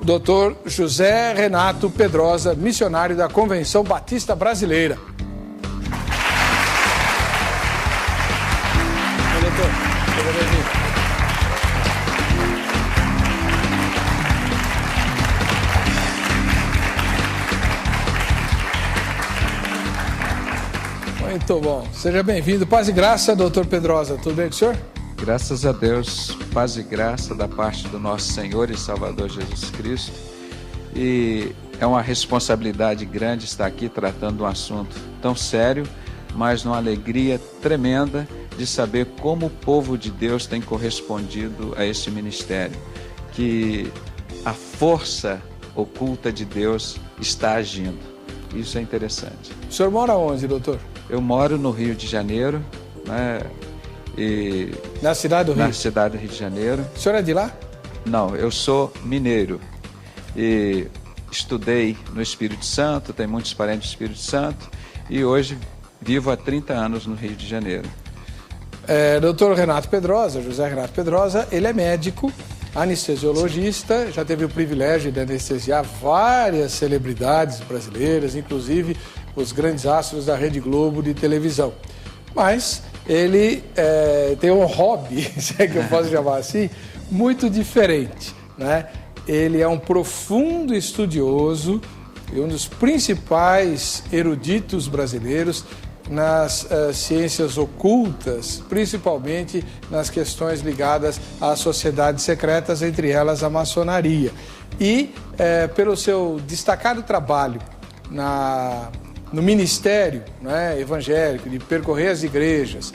Dr. José Renato Pedrosa, missionário da Convenção Batista Brasileira. Oi, doutor. Seja bem-vindo. Muito bom. Seja bem-vindo. Paz e graça, doutor Pedrosa. Tudo bem com o senhor? Graças a Deus, paz e graça da parte do nosso Senhor e Salvador Jesus Cristo. E é uma responsabilidade grande estar aqui tratando um assunto tão sério, mas numa alegria tremenda de saber como o povo de Deus tem correspondido a esse ministério, que a força oculta de Deus está agindo. Isso é interessante. O senhor mora onde, doutor? Eu moro no Rio de Janeiro, né? E na cidade do Rio? Na cidade do Rio de Janeiro. O senhor é de lá? Não, eu sou mineiro e estudei no Espírito Santo, tenho muitos parentes do Espírito Santo e hoje vivo há 30 anos no Rio de Janeiro. Doutor Renato Pedrosa, José Renato Pedrosa, ele é médico, anestesiologista, já teve o privilégio de anestesiar várias celebridades brasileiras, inclusive os grandes astros da Rede Globo de televisão. Mas ele tem um hobby, se é que eu posso chamar assim, muito diferente, né? Ele é um profundo estudioso e um dos principais eruditos brasileiros nas ciências ocultas, principalmente nas questões ligadas às sociedades secretas, entre elas a maçonaria. E pelo seu destacado trabalho no ministério, né, evangélico, de percorrer as igrejas,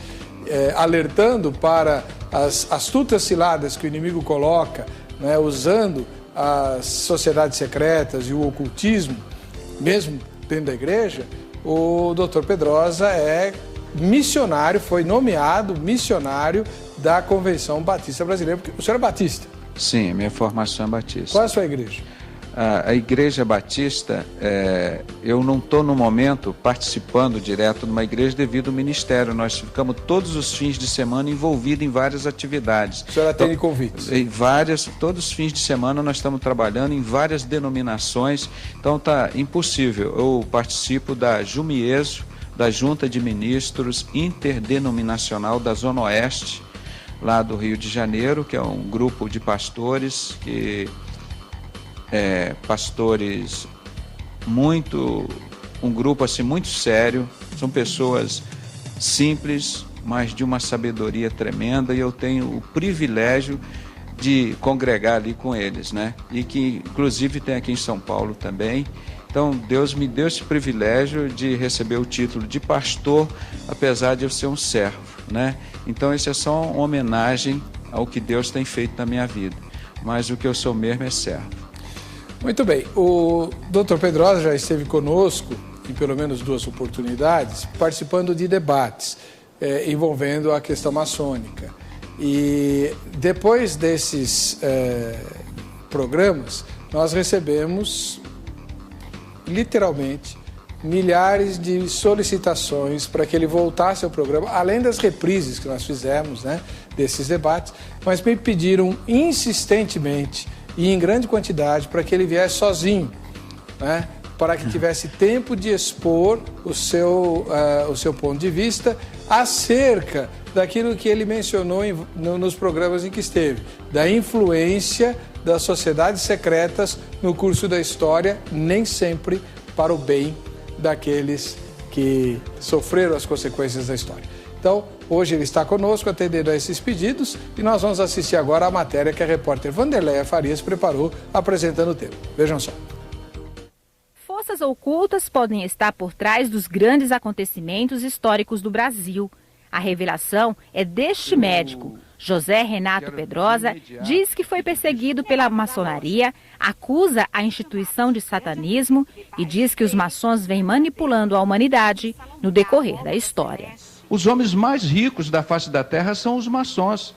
alertando para as astutas ciladas que o inimigo coloca, né, usando as sociedades secretas e o ocultismo, mesmo dentro da igreja, o doutor Pedrosa é missionário, foi nomeado missionário da Convenção Batista Brasileira, porque o senhor é batista? Sim, minha formação é batista. Qual é a sua igreja? A Igreja Batista, eu não estou no momento participando direto numa igreja devido ao ministério. Nós ficamos todos os fins de semana envolvidos em várias atividades. O senhor atende convites? Todos os fins de semana nós estamos trabalhando em várias denominações, então está impossível. Eu participo da Jumieso, da Junta de Ministros Interdenominacional da Zona Oeste, lá do Rio de Janeiro, que é um grupo de pastores pastores um grupo assim muito sério, são pessoas simples, mas de uma sabedoria tremenda, e eu tenho o privilégio de congregar ali com eles, né? E que inclusive tem aqui em São Paulo também. Então Deus me deu esse privilégio de receber o título de pastor, apesar de eu ser um servo, né? Então isso é só uma homenagem ao que Deus tem feito na minha vida, mas o que eu sou mesmo é servo. Muito bem, o Dr. Pedrosa já esteve conosco em pelo menos 2 oportunidades, participando de debates envolvendo a questão maçônica. E depois desses programas, nós recebemos, literalmente, milhares de solicitações para que ele voltasse ao programa, além das reprises que nós fizemos, né, desses debates, mas me pediram insistentemente e em grande quantidade para que ele viesse sozinho, né? Para que tivesse tempo de expor o seu ponto de vista acerca daquilo que ele mencionou nos programas em que esteve, da influência das sociedades secretas no curso da história, nem sempre para o bem daqueles que sofreram as consequências da história. Então, hoje ele está conosco atendendo a esses pedidos e nós vamos assistir agora a matéria que a repórter Vanderleia Farias preparou apresentando o tema. Vejam só. Forças ocultas podem estar por trás dos grandes acontecimentos históricos do Brasil. A revelação é deste médico. José Renato Pedrosa diz que foi perseguido pela maçonaria, acusa a instituição de satanismo e diz que os maçons vêm manipulando a humanidade no decorrer da história. Os homens mais ricos da face da terra são os maçons.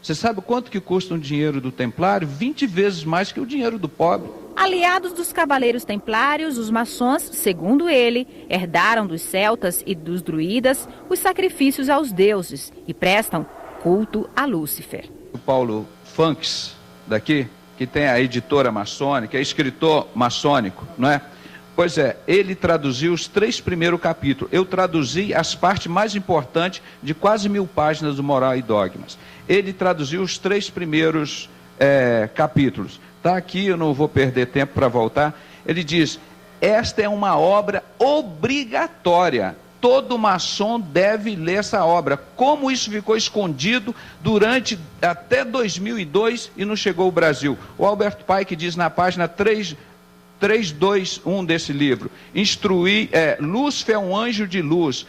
Você sabe quanto que custa um dinheiro do templário? 20 vezes mais que o dinheiro do pobre. Aliados dos cavaleiros templários, os maçons, segundo ele, herdaram dos celtas e dos druidas os sacrifícios aos deuses e prestam culto a Lúcifer. O Paulo Funks, daqui, que tem a editora maçônica, é escritor maçônico, não é? Pois é, ele traduziu os 3 primeiros capítulos. Eu traduzi as partes mais importantes de quase 1000 páginas do Moral e Dogmas. Ele traduziu os 3 primeiros capítulos. Está aqui, eu não vou perder tempo para voltar. Ele diz, esta é uma obra obrigatória. Todo maçom deve ler essa obra. Como isso ficou escondido durante até 2002 e não chegou ao Brasil? O Albert Pike diz na página 321 desse livro, Lúcifer é um anjo de luz,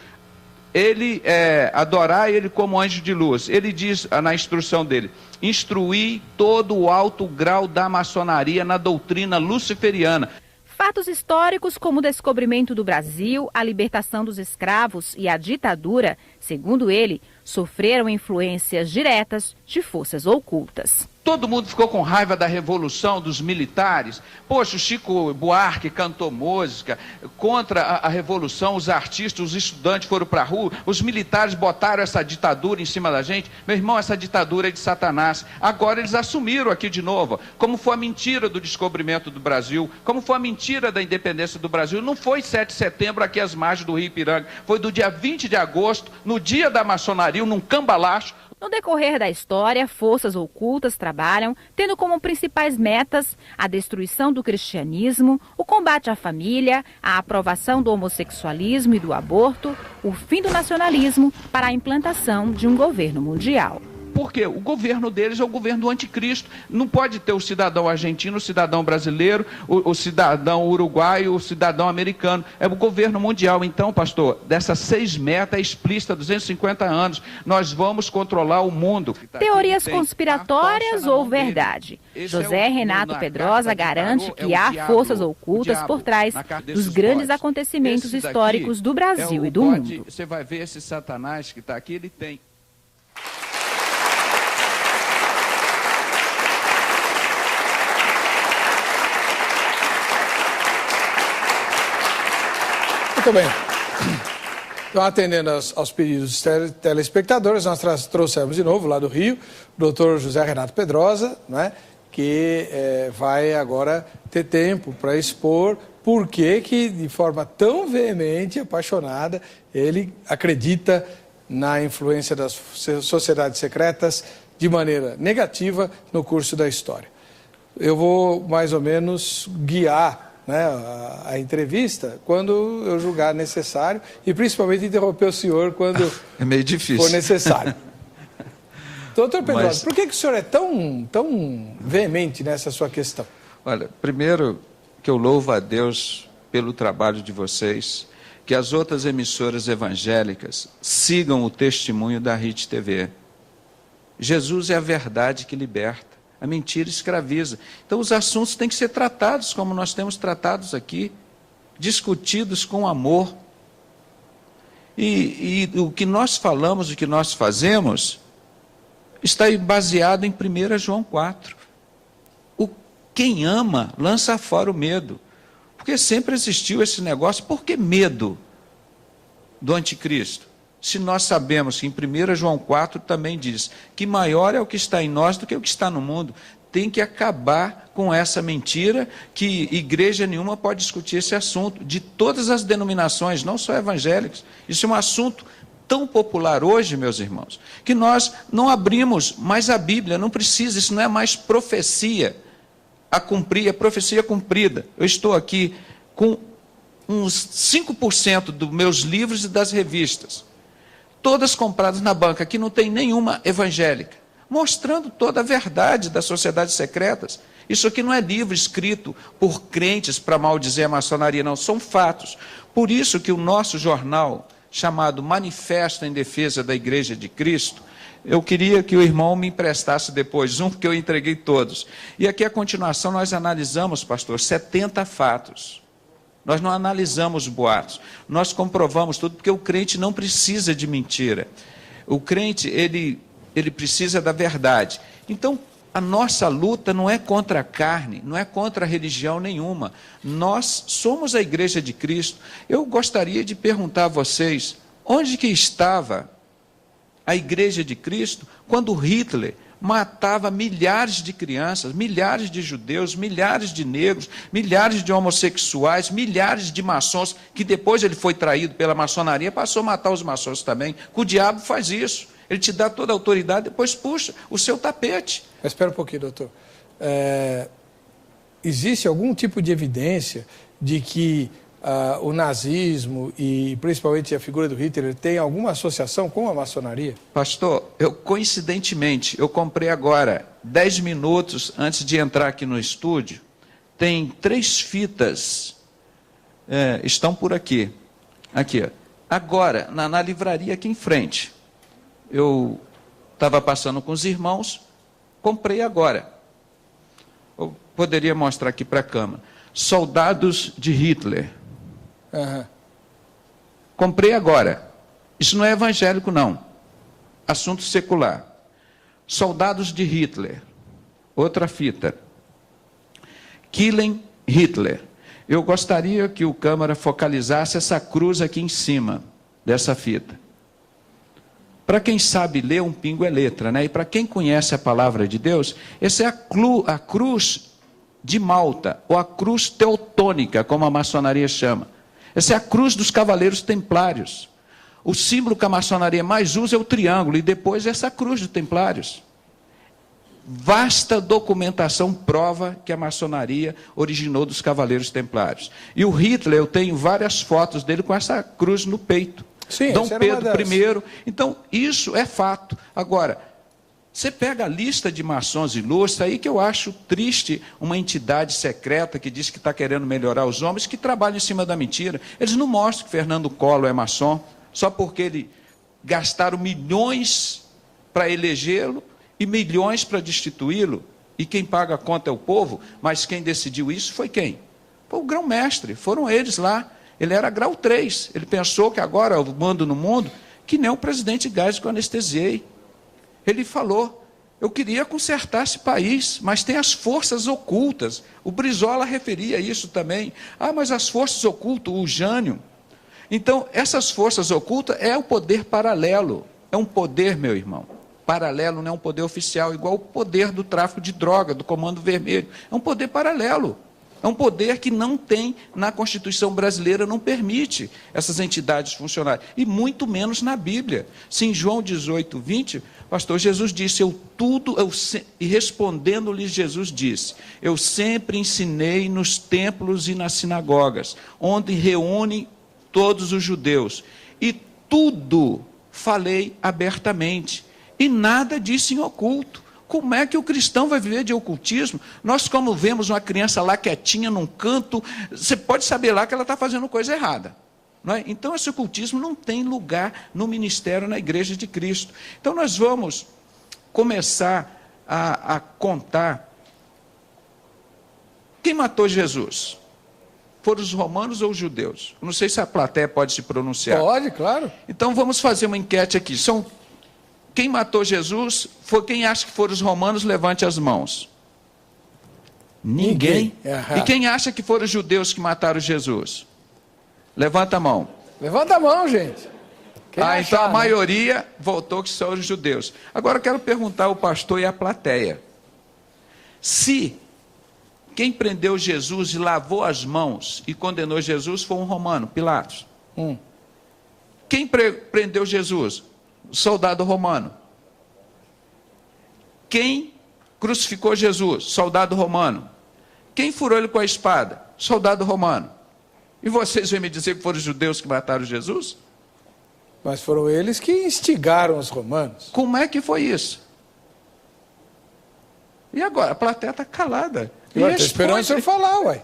adorar ele como anjo de luz. Ele diz na instrução dele, instruir todo o alto grau da maçonaria na doutrina luciferiana. Fatos históricos como o descobrimento do Brasil, a libertação dos escravos e a ditadura, segundo ele, sofreram influências diretas de forças ocultas. Todo mundo ficou com raiva da revolução dos militares. Poxa, o Chico Buarque cantou música contra a revolução, os artistas, os estudantes foram para a rua, os militares botaram essa ditadura em cima da gente. Meu irmão, essa ditadura é de Satanás. Agora eles assumiram aqui de novo, como foi a mentira do descobrimento do Brasil, como foi a mentira da independência do Brasil. Não foi 7 de setembro aqui às margens do Rio Ipiranga, foi do dia 20 de agosto, no dia da maçonaria, num cambalacho. No decorrer da história, forças ocultas trabalham tendo como principais metas a destruição do cristianismo, o combate à família, a aprovação do homossexualismo e do aborto, o fim do nacionalismo para a implantação de um governo mundial. Porque o governo deles é o governo do anticristo. Não pode ter o cidadão argentino, o cidadão brasileiro, o cidadão uruguaio, o cidadão americano. É o governo mundial. Então, pastor, dessas 6 metas explícita, 250 anos, nós vamos controlar o mundo. Teorias conspiratórias ou verdade? José Renato Pedrosa garante que há forças ocultas por trás dos grandes acontecimentos históricos do Brasil e do mundo. Você vai ver esse Satanás que está aqui, ele tem... Muito bem. Então, atendendo aos pedidos dos telespectadores, nós trouxemos de novo lá do Rio o doutor José Renato Pedrosa, né, que vai agora ter tempo para expor por que, de forma tão veemente, apaixonada, ele acredita na influência das sociedades secretas de maneira negativa no curso da história. Eu vou, mais ou menos, guiar, né, a entrevista quando eu julgar necessário e principalmente interromper o senhor quando é meio difícil. For necessário. Doutor Pedrosa, por que o senhor é tão veemente nessa sua questão? Olha, primeiro que eu louvo a Deus pelo trabalho de vocês, que as outras emissoras evangélicas sigam o testemunho da RIT TV. Jesus é a verdade que liberta. A mentira escraviza. Então os assuntos têm que ser tratados como nós temos tratados aqui, discutidos com amor. E o que nós falamos, o que nós fazemos, está baseado em 1 João 4. Quem ama, lança fora o medo. Porque sempre existiu esse negócio. Por que medo do anticristo? Se nós sabemos que em 1 João 4 também diz que maior é o que está em nós do que o que está no mundo. Tem que acabar com essa mentira que igreja nenhuma pode discutir esse assunto, de todas as denominações, não só evangélicas. Isso é um assunto tão popular hoje, meus irmãos, que nós não abrimos mais a Bíblia, não precisa, isso não é mais profecia a cumprir, é profecia cumprida. Eu estou aqui com uns 5% dos meus livros e das revistas, todas compradas na banca, que não tem nenhuma evangélica, mostrando toda a verdade das sociedades secretas. Isso aqui não é livro escrito por crentes para maldizer a maçonaria, não, são fatos. Por isso que o nosso jornal, chamado Manifesto em Defesa da Igreja de Cristo, eu queria que o irmão me emprestasse depois um, porque eu entreguei todos. E aqui a continuação nós analisamos, pastor, 70 fatos. Nós não analisamos boatos, nós comprovamos tudo, porque o crente não precisa de mentira. O crente, ele precisa da verdade. Então, a nossa luta não é contra a carne, não é contra a religião nenhuma. Nós somos a Igreja de Cristo. Eu gostaria de perguntar a vocês, onde que estava a Igreja de Cristo quando Hitler matava milhares de crianças, milhares de judeus, milhares de negros, milhares de homossexuais, milhares de maçons, que depois ele foi traído pela maçonaria, passou a matar os maçons também. O diabo faz isso. Ele te dá toda a autoridade, depois puxa o seu tapete. Mas espera um pouquinho, doutor. Existe algum tipo de evidência de que o nazismo e principalmente a figura do Hitler tem alguma associação com a maçonaria? Pastor, coincidentemente, eu comprei agora, 10 minutos antes de entrar aqui no estúdio, tem 3 fitas, estão por aqui. Aqui, ó. Agora, na livraria aqui em frente. Eu estava passando com os irmãos, comprei agora. Eu poderia mostrar aqui para a câmera. Soldados de Hitler. Uhum. Comprei agora. Isso não é evangélico, não. Assunto secular. Soldados de Hitler. Outra fita. Killing Hitler. Eu gostaria que o câmera focalizasse essa cruz aqui em cima dessa fita. Para quem sabe ler, um pingo é letra, né? E para quem conhece a palavra de Deus, essa é a cruz de Malta, ou a cruz teutônica, como a maçonaria chama. Essa é a cruz dos cavaleiros templários. O símbolo que a maçonaria mais usa é o triângulo, e depois essa cruz dos templários. Vasta documentação prova que a maçonaria originou dos cavaleiros templários. E o Hitler, eu tenho várias fotos dele com essa cruz no peito. Sim, Dom Pedro I. Então, isso é fato. Agora, você pega a lista de maçons ilustres, aí que eu acho triste uma entidade secreta que diz que está querendo melhorar os homens, que trabalha em cima da mentira. Eles não mostram que Fernando Collor é maçom, só porque ele gastaram milhões para elegê-lo e milhões para destituí-lo, e quem paga a conta é o povo, mas quem decidiu isso foi quem? Foi o grão-mestre, foram eles lá. Ele era grau 3, ele pensou que agora eu mando no mundo, que nem o presidente Geisel que eu anestesiei. Ele falou, eu queria consertar esse país, mas tem as forças ocultas. O Brizola referia isso também. Mas as forças ocultas, o Jânio. Então, essas forças ocultas é o poder paralelo. É um poder, meu irmão, paralelo, não é um poder oficial, igual o poder do tráfico de droga, do Comando Vermelho. É um poder paralelo. É um poder que não tem na Constituição brasileira, não permite essas entidades funcionarem. E muito menos na Bíblia. Se em João 18, 20, pastor, Jesus disse, e respondendo-lhes Jesus disse, eu sempre ensinei nos templos e nas sinagogas, onde reúnem todos os judeus, e tudo falei abertamente, e nada disse em oculto. Como é que o cristão vai viver de ocultismo? Nós, como vemos uma criança lá quietinha num canto, você pode saber lá que ela está fazendo coisa errada. Não é? Então, esse ocultismo não tem lugar no ministério, na igreja de Cristo. Então, nós vamos começar a contar. Quem matou Jesus? Foram os romanos ou os judeus? Não sei se a plateia pode se pronunciar. Pode, claro. Então, vamos fazer uma enquete aqui. Quem matou Jesus, quem acha que foram os romanos, levante as mãos. Ninguém. E quem acha que foram os judeus que mataram Jesus? Levanta a mão. Levanta a mão, gente. Então a maioria votou que são os judeus. Agora eu quero perguntar ao pastor e à plateia. Se quem prendeu Jesus e lavou as mãos e condenou Jesus foi um romano, Pilatos. Quem prendeu Jesus? Soldado romano. Quem crucificou Jesus? Soldado romano. Quem furou ele com a espada? Soldado romano. E vocês vêm me dizer que foram os judeus que mataram Jesus? Mas foram eles que instigaram os romanos. Como é que foi isso? E agora? A plateia está calada. Eu estou esperando o senhor falar, ué.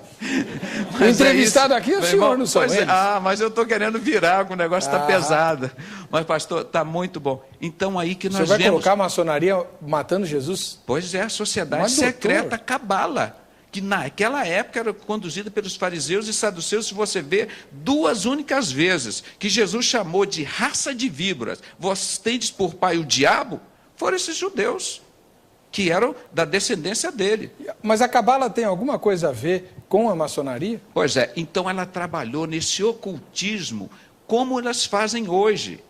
O entrevistado aqui é o senhor, não são eles. Mas eu estou querendo virar, o negócio está pesado. Mas, pastor, está muito bom. Então, aí que nós vemos... Você vai colocar a maçonaria matando Jesus? Pois é, a sociedade secreta cabala, que naquela época era conduzida pelos fariseus e saduceus. Se você vê, 2 únicas vezes que Jesus chamou de raça de víboras, vós tendes por pai o diabo, foram esses judeus, que eram da descendência dele. Mas a cabala tem alguma coisa a ver com a maçonaria? Pois é, então ela trabalhou nesse ocultismo, como elas fazem hoje,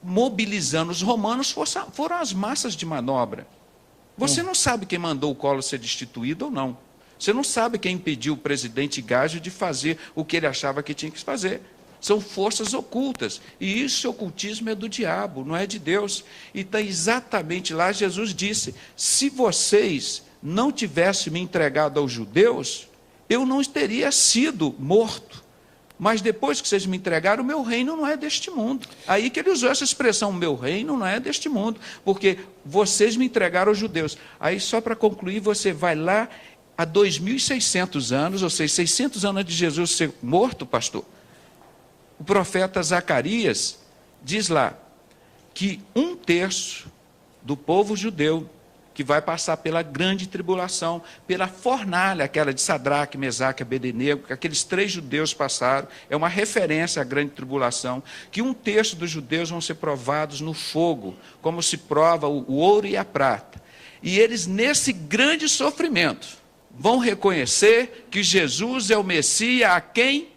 mobilizando os romanos, foram as massas de manobra. Você não sabe quem mandou o Collor ser destituído ou não. Você não sabe quem impediu o presidente Gágio de fazer o que ele achava que tinha que fazer. São forças ocultas. E esse ocultismo é do diabo, não é de Deus. E está exatamente lá, Jesus disse, se vocês não tivessem me entregado aos judeus, eu não teria sido morto. Mas depois que vocês me entregaram, o meu reino não é deste mundo. Aí que ele usou essa expressão, meu reino não é deste mundo, porque vocês me entregaram aos judeus. Aí, só para concluir, você vai lá, há 2.600 anos, ou seja, 600 anos antes de Jesus ser morto, pastor, o profeta Zacarias diz lá que 1/3 do povo judeu que vai passar pela grande tribulação, pela fornalha, aquela de Sadraque, Mesaque e Abednego, que aqueles 3 judeus passaram, é uma referência à grande tribulação, que 1/3 dos judeus vão ser provados no fogo, como se prova o ouro e a prata. E eles, nesse grande sofrimento, vão reconhecer que Jesus é o Messias a quem?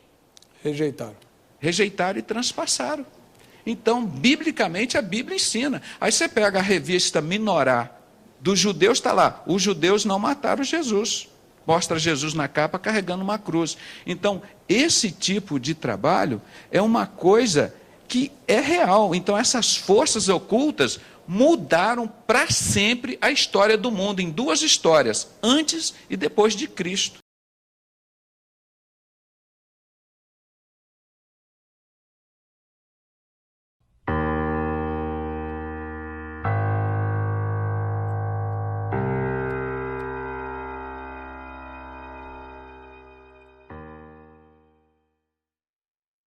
Rejeitaram e transpassaram. Então, biblicamente, a Bíblia ensina. Aí você pega a revista Minorá, dos judeus, está lá, os judeus não mataram Jesus. Mostra Jesus na capa carregando uma cruz. Então, esse tipo de trabalho é uma coisa que é real. Então, essas forças ocultas mudaram para sempre a história do mundo, em 2 histórias, antes e depois de Cristo.